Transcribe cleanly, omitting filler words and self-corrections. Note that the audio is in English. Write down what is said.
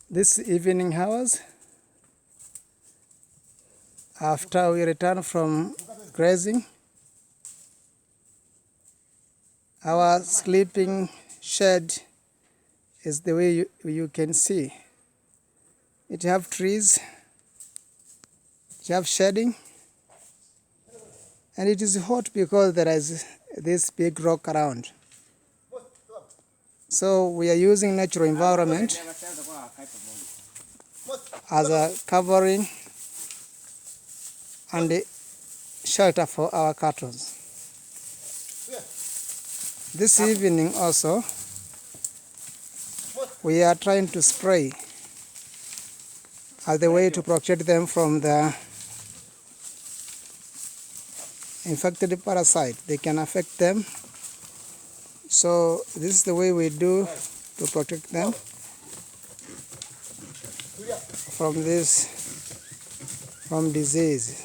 This evening hours, after we return from grazing, our sleeping shed is the way you can see. It have trees, it have shading, and it is hot because there is this big rock around. So we are using natural environment as a covering and a shelter for our cattle. This evening also, we are trying to spray as the way to protect them from the infected parasite. They can affect them. So this is the way we do to protect them from disease.